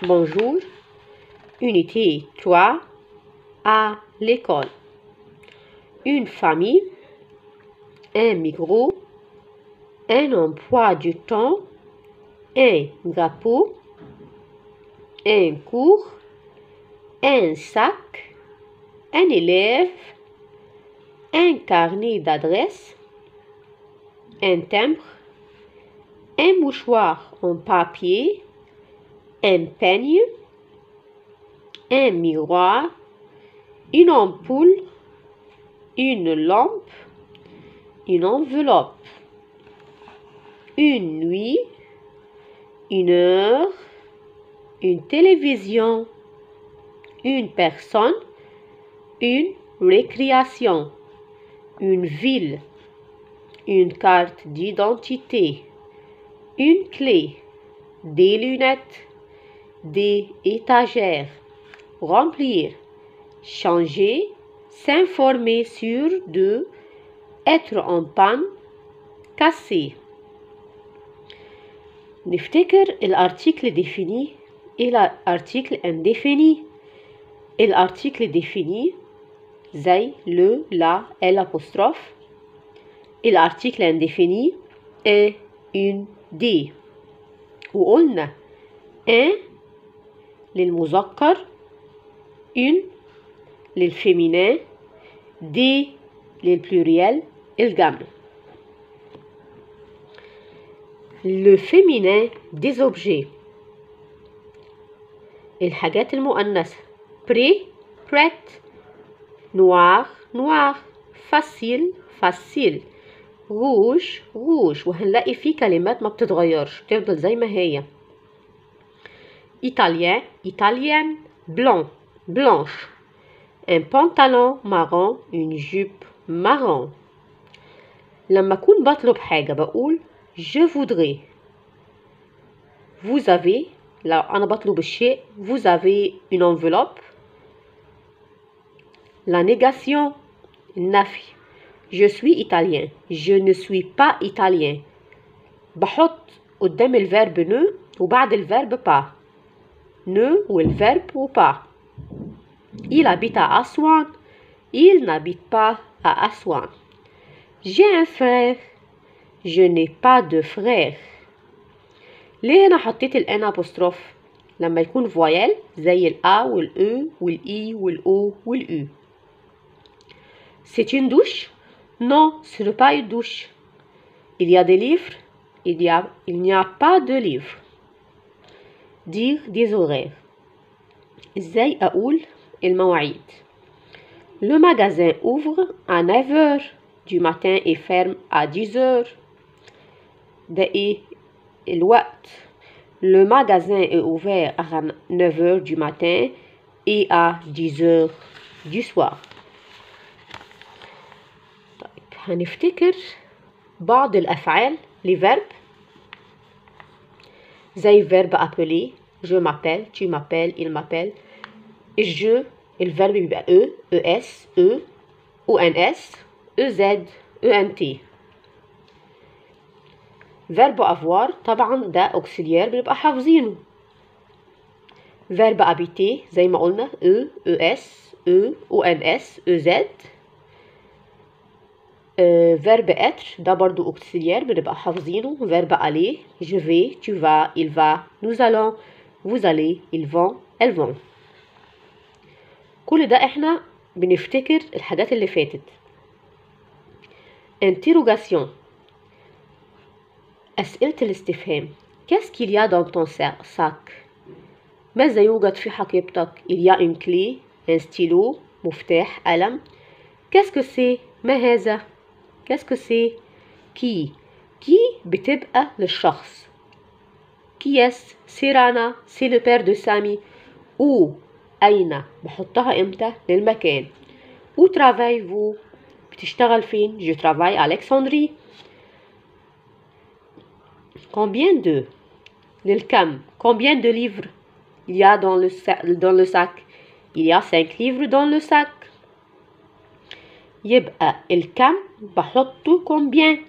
Bonjour. Unité 3 à l'école. Une famille, un micro, un emploi du temps, un drapeau, un cours, un sac, un élève, un carnet d'adresse, un timbre, un mouchoir en papier, un peigne, un miroir, une ampoule, une lampe, une enveloppe, une nuit, une heure, une télévision, une personne, une récréation, une ville, une carte d'identité, une clé, des lunettes, des étagères, remplir, changer, s'informer sur de, être en panne, casser. نفتكر الارتيكل défini et l'article indéfini. الارتيكل défini زي le, la, l'apostrophe. Et l'article indéfini est une des. وقلنا un للمذكر, une للفيمينين, des للpluriel, الجمع. Le féminin des objets. الحاجات المؤنثة prêt, prête, noir, noir, facile, facile, rouge, rouge. وهنلاقي فيه كلمات ما بتتغيرش تفضل زي ما هي. italien, italienne, blanc, blanche. Un pantalon marron, une jupe marron. لما أكون بطلب حاجة بقول je voudrais. Vous avez, لو أنا بطلب الشيء vous avez une enveloppe. La négation, النفي. Je suis italien. Je ne suis pas italien. بحط قدام الفيرب ne وبعد الفيرب pas. Ne والverbe ou pas. Il habite à Aswan. Il n'habite pas à Aswan. J'ai un frère. Je n'ai pas de frère. ليه أنا حطيت الان apostrophe؟ لما يكون فويل زي الأ والأ والإي والأو والأو. C'est une douche? Non, ce n'est pas une douche. Il y a des livres? Il n'y a pas de livres. Dire des horaires. إزاي أقول المواعيد؟ Le magasin ouvre à 9h du matin et ferme à 10h. ده إيه الوقت؟ Le magasin est ouvert à 9h du matin et à 10h du soir. طيب هنفتكر بعض الأفعال لفيرب زي verbe appeler. Je m'appelle, tu m'appelles, il m'appelle. Je, الفيرب بيبقى es, ons, ez, ent. verbe avoir طبعا ده auxiliaire بنبقى حافظينه. verbe habiter زي ما قلنا es, ons, ez. verbe être ده برضو auxiliaire بنبقى حافظينه. verbe aller je vais, tu vas, il va, nous allons, vous allez, ils vont, elles vont. كل ده احنا بنفتكر الحاجات اللي فاتت. interrogation أسئلة الاستفهام. Qu'est-ce qu'il y a dans ton sac? ماذا يوجد في حقيبتك؟ Il y a une clé, un stylo, مفتاح، قلم. Qu'est-ce que c'est؟ ما هذا؟ Qu'est-ce que c'est؟ qui بتبقى للشخص. qui est؟ c'est Rana, c'est le père de Sami. où؟ أين؟ بحطها إمتى؟ للمكان. où travaillez-vous؟ بتشتغل فين؟ je travaille à Alexandrie. combien de؟ للكم. combien de livres il y a dans le sac? il y a 5 livres dans le sac. يبقى الكم بحطه combien.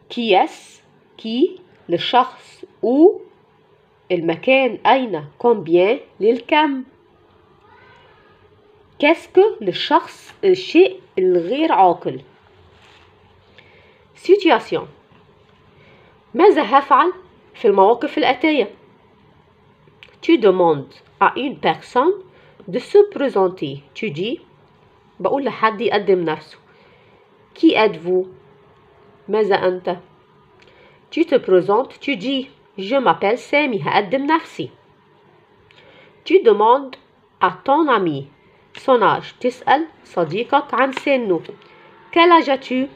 qui est؟ qui للشخص. où المكان أين combien للكم. كاسك للشخص الشيء الغير عاقل. situation ماذا هفعل في المواقف الآتية؟ Tu demandes à une personne de se présenter. Tu dis بقول لحد يقدم نفسه. Qui êtes-vous؟ ماذا أنت؟ Tu te présentes. Tu dis je m'appelle سامي هقدم نفسي. Tu demandes à ton ami son âge. تسأل صديقك عن سنه. Quel âge as-tu؟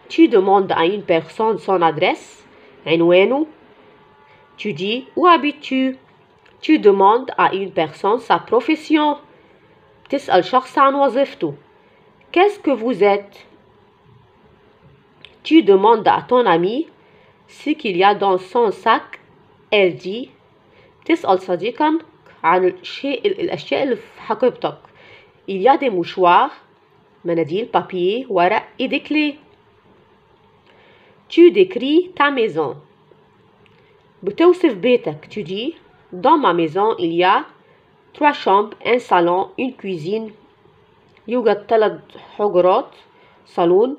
Tu demandes à une personne son adresse. عنوانه. Tu dis où habites-tu؟ Tu demandes à une personne sa profession. تسأل شخص عن وظيفته. Qu'est-ce que vous êtes؟ Tu demandes à ton ami ce qu'il y a dans son sac. Elle dit. تسأل صديقك عن الأشياء اللي في حقيبتك. Il y a des mouchoirs. مناديل papier ورق et des clés. Tu décris ta maison. بتوصف بيتك. Tu dis dans ma maison il y a 3 chambres, un salon, une cuisine. يوجد 3 حجرات، صالون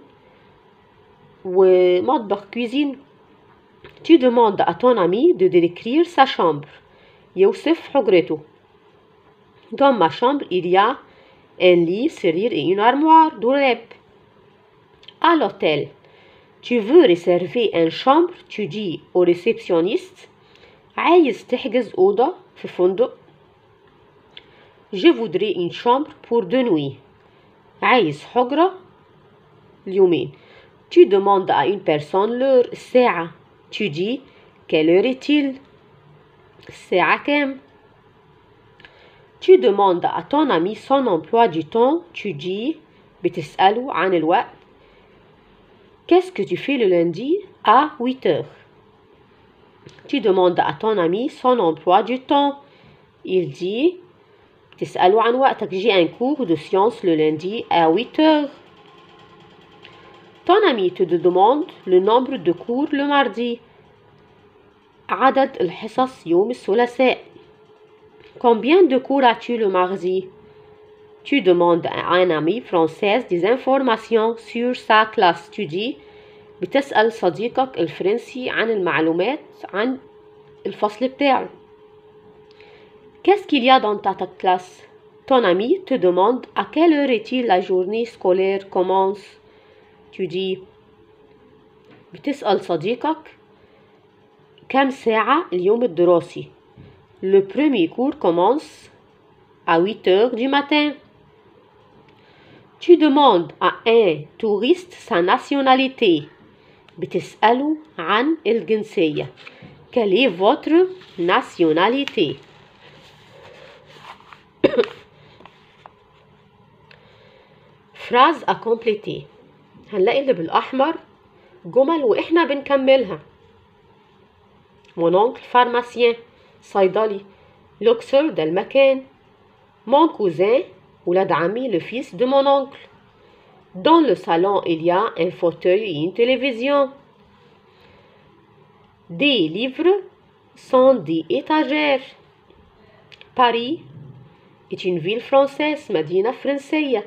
ومطبخ cuisine. Tu demandes à ton ami de décrire sa chambre. يوصف حجرته. Dans ma chambre il y a un lit, سرير et une armoire, دولاب. À l'hôtel tu veux réserver une chambre. Tu dis au réceptionniste عايز تحجز أوضة في فندق. Je voudrais une chambre pour 2 nuits. عايز حجرة اليومين. Tu demandes à une personne l'heure. الساعة. Tu dis quelle heure est-il؟ الساعة كام؟ Tu demandes à ton ami son emploi du temps. Tu dis بتسأله عن الوقت. Qu'est-ce que tu fais le lundi à 8 heures؟ Tu demandes à ton ami son emploi du temps. Il dit تسأله عن وقتك. J'ai un cours de sciences le lundi à 8 heures. Ton ami te demande le nombre de cours le mardi. عدد الحصص يوم الثلاثاء. Combien de cours as-tu le mardi؟ Tu demandes à un ami français des informations sur sa classe. Tu dis بتسأل صديقك الفرنسي عن المعلومات عن الفصل بتاعه. Qu'est-ce qu'il y a dans ta classe؟ Ton ami te demande à quelle heure est-il la journée scolaire commence. Tu dis بتسأل صديقك كم ساعة اليوم الدراسي. Le premier cours commence à 8 heures du matin. Tu demandes à un touriste sa nationalité. بتسأله عن الجنسية. Quelle est votre nationalité؟ phrase à compléter. هنلاقي اللي بالأحمر جمل وإحنا بنكملها. Mon oncle pharmacien. صيدلي. Luxor ده المكان. Mon cousin ولاد عمي le fils de mon oncle. Dans le salon il y a un fauteuil et une télévision. Des livres sont des étagères. Paris est une ville française. مدينة فرنسية.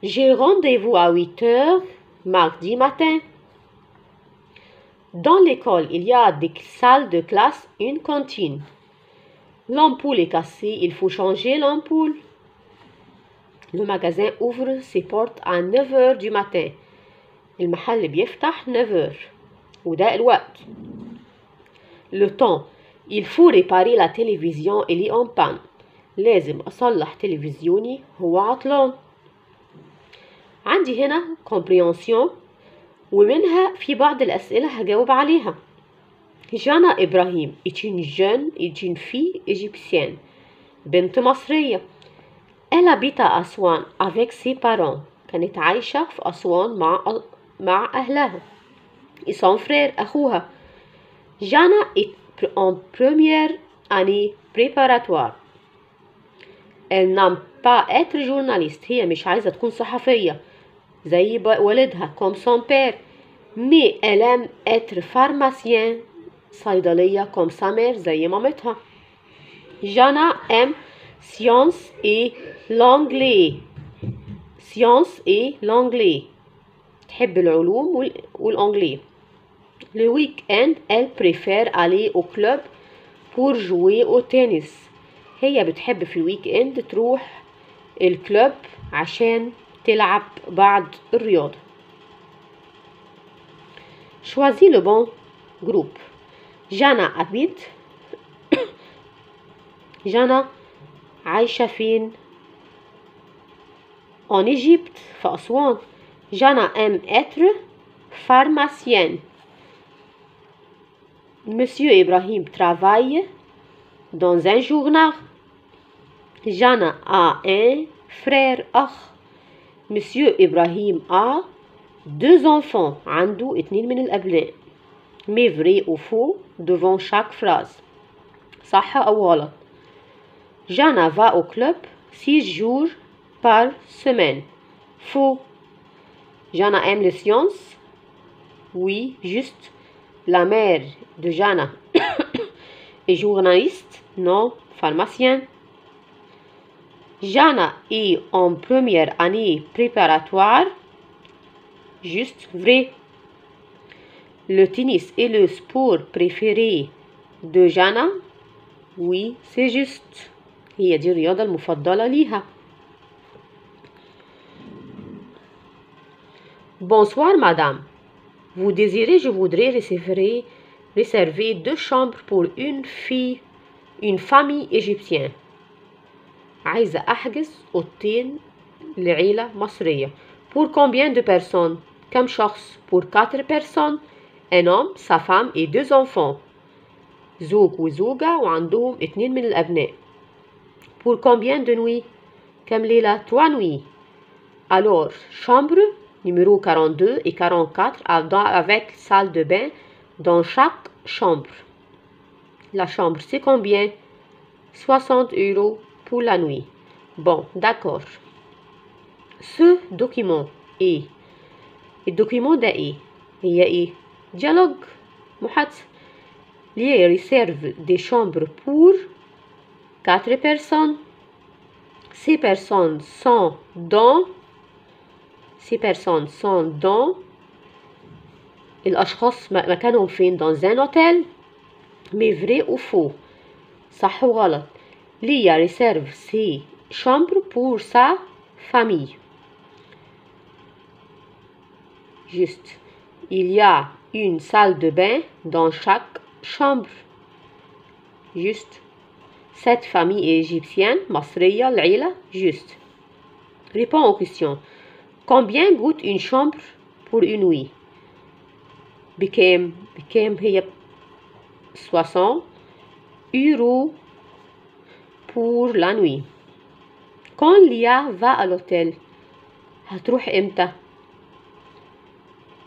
J'ai rendez-vous à 8 heures mardi matin. Dans l'école, il y a des salles de classe, une cantine. L'ampoule est cassée, il faut changer l'ampoule. Le magasin ouvre ses portes à 9 heures du matin. المحل بيفتح 9 heures. وده الوقت. Le temps. Il faut réparer la télévision, elle est en panne. لازم أصلح تلفزيوني هو عطلان. عندي هنا comprehension ومنها في بعض الأسئلة هجاوب عليها. جانا إبراهيم est une fille égyptienne. بنت مصرية. Elle habite à أسوان avec ses parents. كانت عايشة في أسوان مع أهلها. Et son frère أخوها. جانا est en première année préparatoire. Elle n'aime pas être journaliste. هي مش عايزة تكون صحفية زي والدها comme son père. Mais elle aime être pharmacien. صيدلية comme sa mère زي مامتها. Jana aime science et l'anglais. science et l'anglais. تحب العلوم والأنجلي. Le week-end, elle préfère aller au club pour jouer au tennis. هي بتحب في الويك اند تروح الكلوب عشان تلعب بعض الرياضة. Choisis le bon groupe. جانا habite. جانا عايشة فين؟ en Égypte في أسوان. جانا aime être pharmacienne. Monsieur Ibrahim travaille dans un journal. Jana a un frère أخ. Monsieur Ibrahim a 2 enfants. عنده 2 من الأبناء. Mais vrai ou faux devant chaque phrase. صح أو غلط. Jana va au club 6 jours par semaine. Faux. Jana aime les sciences. Oui, juste. La mère de Jana est journaliste. Non, pharmacien. Jana est en première année préparatoire. Juste vrai. Le tennis est le sport préféré de Jana. Oui, c'est juste. هي دي الرياضة المفضلة ليها. Bonsoir madame. Vous désirez, je voudrais réserver 2 chambres pour une famille égyptienne. عايزة أحجز أوضتين لعيلة مصرية. Pour combien de personnes؟ كم شخص؟ Pour 4 personnes. Un homme, sa femme et 2 enfants. زوج وزوجة وعندهم 2 من الأبناء. Pour combien de nuits؟ كم ليلة؟ 3 nuits. Alors, chambre numéro 42 et 44 avec salle de bain dans chaque chambre. La chambre, c'est combien? 60 € pour la nuit. Bon, d'accord. Ce document est. الدوكيمون ده ايه؟ هي ايه؟ dialogue محادثة. Les réserve des chambres pour 4 personnes. Ces personnes sont dans الأشخاص مكانهم فين؟ dans un hôtel. Mais vrai ou faux؟ صح وغلط. Lia réserve ses chambres pour sa famille. Juste. Il y a une salle de bain dans chaque chambre. Juste. Cette famille est égyptienne. مصرية العيلة. Juste. Réponds aux questions. Combien coûte une chambre pour une nuit? بكام هي 60 € pour la nuit. Quand Lia va à l'hôtel هتروح امتى؟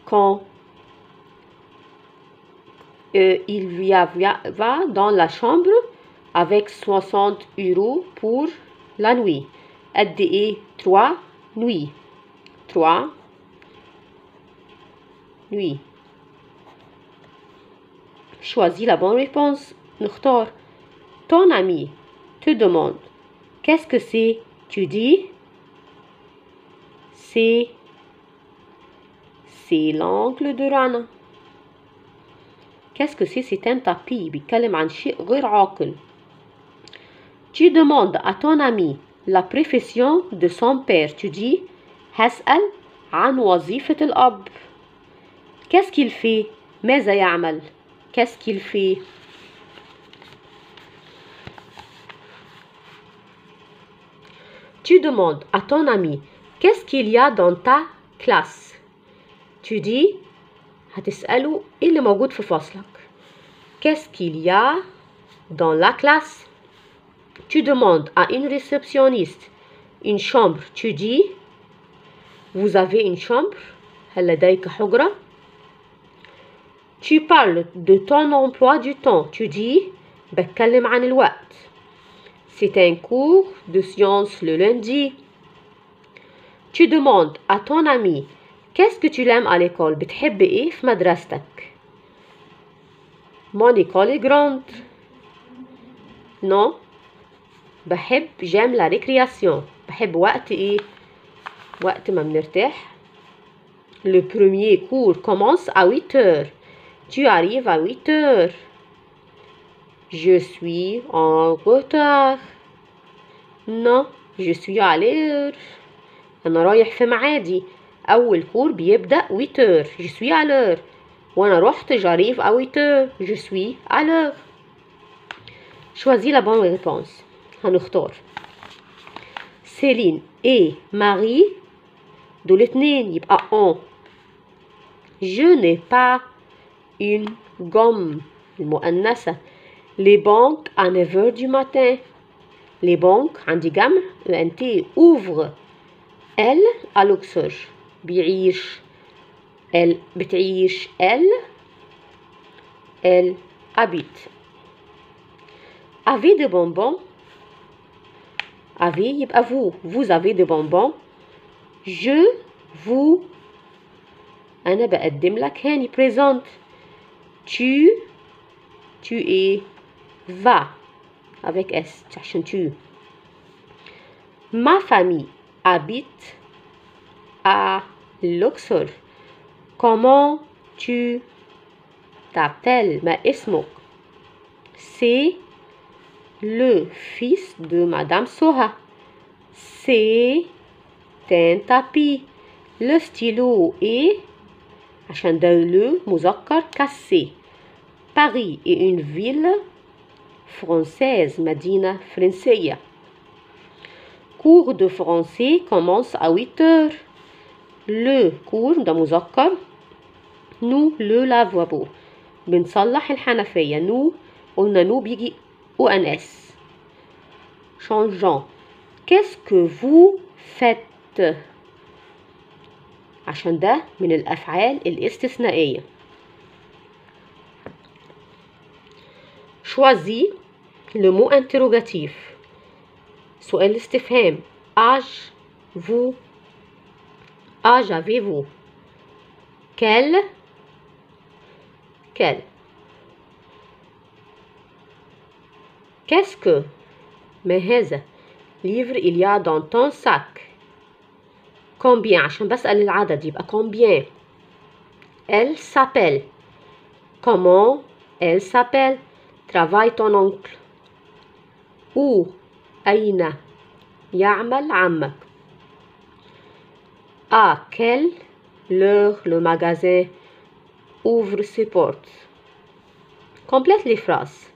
Quand il va dans la chambre avec 60 € pour la nuit. قد ايه؟ 3 nuits. 3 nuits. Choisis la bonne réponse. نختار. Ton ami te demande qu'est-ce que c'est? Tu dis c'est l'oncle de Rana. Qu'est-ce que c'est? C'est un tapis. بيتكلم عن شيء غير عاقل. Tu demandes à ton ami la profession de son père. Tu dis هسأل عن وظيفة الأب. Qu'est-ce qu'il fait? ماذا يعمل? Qu'est-ce qu'il fait? Tu demandes à ton ami qu'est-ce qu'il y a dans ta classe. Tu dis هتسأله إيه اللي موجود في فصلك. Qu'est-ce qu'il y a dans la classe? Tu demandes à une réceptionniste une chambre. Tu dis vous avez une chambre. هل لديك حجرة. Tu parles de ton emploi du temps. Tu dis بتكلم عن الوقت. C'est un cours de sciences le lundi. Tu demandes à ton ami qu'est-ce que tu aimes à l'école. بتحب ايه في مدرستك. Mon école est grande. Non. j'aime la récréation. بحب وقت ايه؟ وقت ما بنرتاح. Le premier cours commence à 8 heures. Tu arrives à 8 heures. Je suis en retard. Non, je suis à l'heure. أنا رايح في معادي. أول كور بيبدأ 8 heures. Je suis à l'heure. وأنا رحت j'arrive à 8 heures. Je suis à l'heure. Choisis la bonne réponse. هنختار. Céline et Marie دول اتنين يبقى on. Je n'ai pas une gomme المؤنثة. Les banques à 9 heures du matin. Les banques عندي جمع ENT ouvrent. Elle à Luxor. بيعيش. Elle بتعيش. Elle habite. Avez des bonbons. Avez يبقى vous. Vous avez des bonbons. Je vous أنا بقدم لك هاني présente. Tu es va avec S عشان tu. Ma famille habite à Luxor. Comment tu t'appelles? ما اسمك. C'est le fils de Madame Soha. C'est un tapis. Le stylo est عشان ده le مذكر cassé. Paris est une ville française. مدينة فرنسية. Cours de français commence à 8 heures. Le cours ده مذكر. Nous le lavabo. بنصلح الحنفية. Nous قلنا nous بيجي ONS. Changeons. Qu'est-ce que vous faites? عشان ده من الأفعال الاستثنائية. Choisis le mot interrogatif. سؤال الاستفهام. Âge vous. Âge avez-vous? Quel. Qu'est-ce que ما هذا livre il y a dans ton sac? Combien عشان بسأل العدد يبقى combien. Elle s'appelle. Comment elle s'appelle? Travaille ton oncle. Où أين يعمل عمك? À quelle heure le magasin ouvre ses portes? Complète les phrases.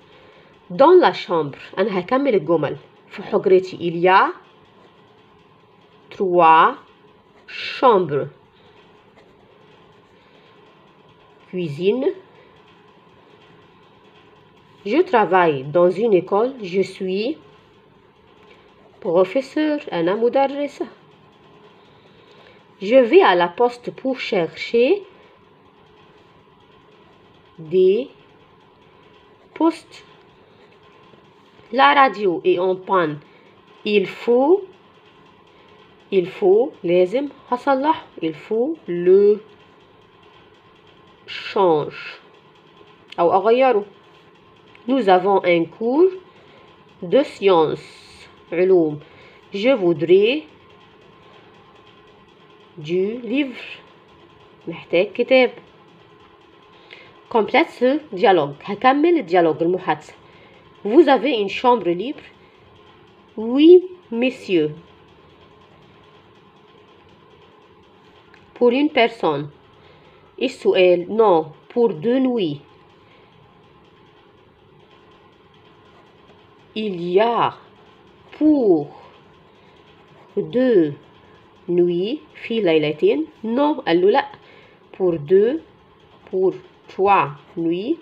Dans la chambre أنا هكمل الجمل. في حجرتي il y a 3 chambres. Cuisine. Je travaille dans une école. Je suis professeur. أنا مدرسة. Je vais à la poste pour chercher des postes. La radio est en panne. Il faut لازم هصلح. Il faut le change أو أغيره. Nous avons un cours de sciences علوم. Je voudrais du livre. محتاج كتاب. Complète ce dialogue. هكمل الديالوج المحادثة. Vous avez une chambre libre? Oui, monsieur. Pour une personne. السؤال non, pour 2 nuits. Il y a pour 2 nuits في ليلتين. non قال له لا. pour 3 nuits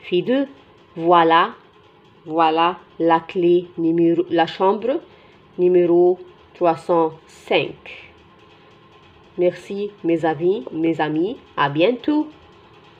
في 2. Voilà la clé la chambre numéro 305. Merci mes amis, à bientôt.